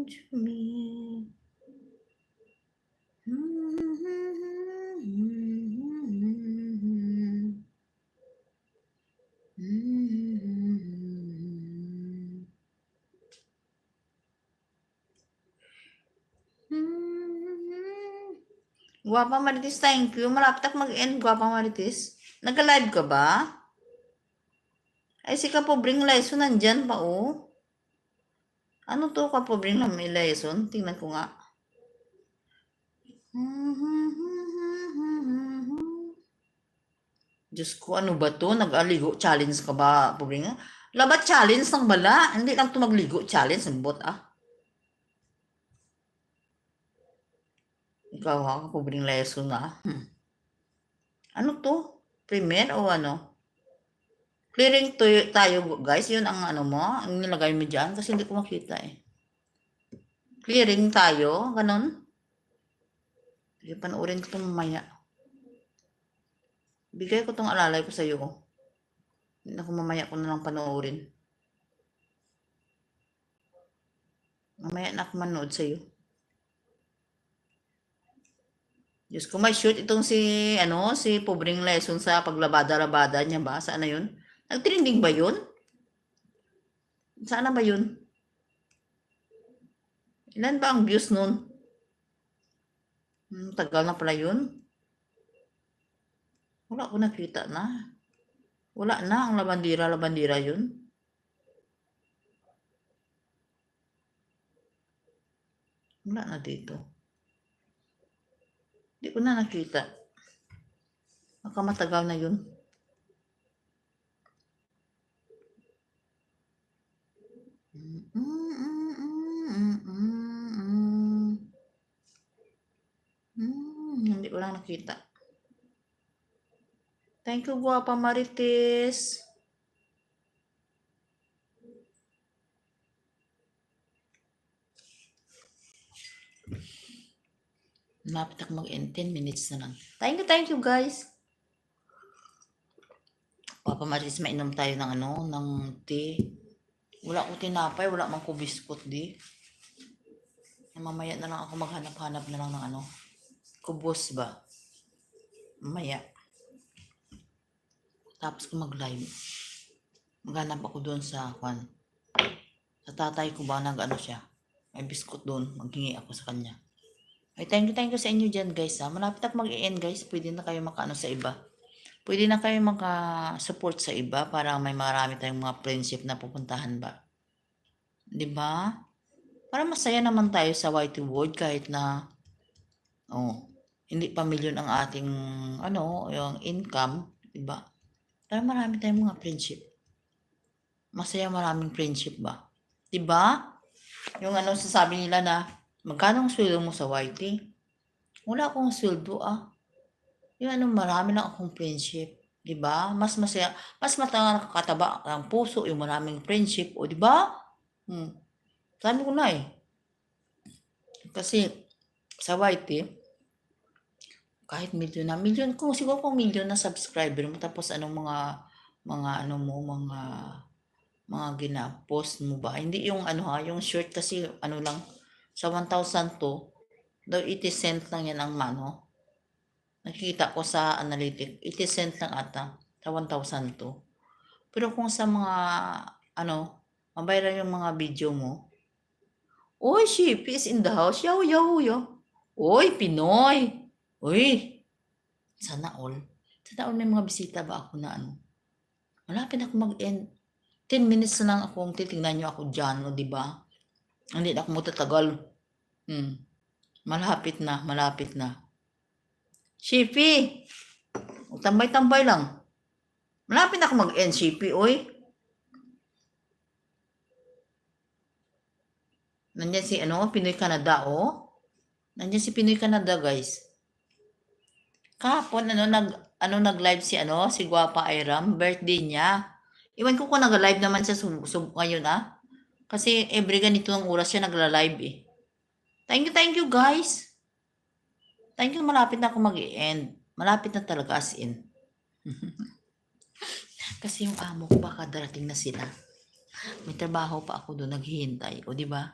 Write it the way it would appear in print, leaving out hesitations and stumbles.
to me. Guwapa Marites, thank you. Malapit ako mag-end, Guwapa Marites. Nag-live ka ba? Ay, si Kapobring Lesson nandyan pa, oh. Ano to, Kapobring Lesson? Tingnan ko nga. Diyos ko, ano ba to? Nag-aligo challenge ka ba, Pobring? Labat challenge ng bala. Hindi lang to magligo challenge ng bot, ah. Ikaw ha, Pobring Lesson na. Ano to? Premier o ano? Clearing to tayo, guys. Yun ang ano mo, ang nilagay mo dyan. Kasi hindi ko makita eh. Clearing tayo, ganun. Sige, panoorin ko itong mamaya. Bigay ko itong alalay ko sa'yo. Hindi ako mamaya ko na lang panoorin. Mamaya na ako manood sa'yo. Diyos ko, may shoot itong si Pobring Lesson sa paglabada-labada niya ba? Saan na yun? Nagtrending ba yun? Saan na ba yun? Ilan ba ang views nun? Tagal na pala yun. Wala ko nakita na. Wala na ang labandira yun. Wala na dito. Hindi ko na nakita. Baka matagal na yun. Hindi ko lang nakita. Thank you, Guwapa Marites. Malapit ako mag-end. 10 minutes na lang. Thank you guys. Guwapa Marites, mainom tayo ng ng tea. Wala ko tinapay, wala man ko biskot di. Mamaya na lang ako maghanap-hanap na lang ng kubos ba. Mamaya. Tapos ko mag-live. Maghanap ako doon sa sa tatay ko ba siya. May biskot doon. Maghingi ako sa kanya. Ay, thank you sa inyo dyan guys ha. Malapit ako mag-i-end guys. Pwede na kayo makaano sa iba. Pwede na kayo maka-support sa iba para may marami tayong mga friendship na pupuntahan ba. Diba? Para masaya naman tayo sa YT World kahit na hindi pa milyon ang ating yung income. Diba? Para marami tayong mga friendship. Masaya maraming friendship ba? Diba? Yung sasabi nila na magkano ang sweldo mo sa YT? Wala akong sweldo Yung marami lang akong friendship. Diba? Mas masaya, mas nakakataba ang puso yung maraming friendship. O diba? Sabi ko na eh. Kasi sa YT, kahit milyon kung siguro kung milyon na subscriber mo tapos mga gina-post mo ba? Hindi yung yung short kasi lang sa 1,000 to, daw 80 cent lang yan ang nakikita ko sa analytic, 80 cent lang ata sa 1,000 to. Pero kung sa mga mabayran yung mga video mo, oy, Shippy is in the house. Yaw. Oy, Pinoy. Oy. Sana all may mga bisita ba ako na Malapit ako mag-end. 10 minutes na lang akong titingnan nyo ako dyan, di ba? Hindi na ako matatagal. Malapit na. Shippy! Tambay-tambay lang. Malapit na ako mag-end, Shippy, oy. Nandiyan si Pinoy Canada, Nandiyan si Pinoy Canada, guys. Kahapon, nag-live si Guwapa Iram, birthday niya. Iwan ko kung nag-live naman siya ngayon, Kasi every ganito ng oras siya nagla-live eh. Thank you guys. Thank you, malapit na ako mag-i-end. Malapit na talaga as in. Kasi yung amo ko baka darating na sila. May trabaho pa ako doon naghihintay. O di ba?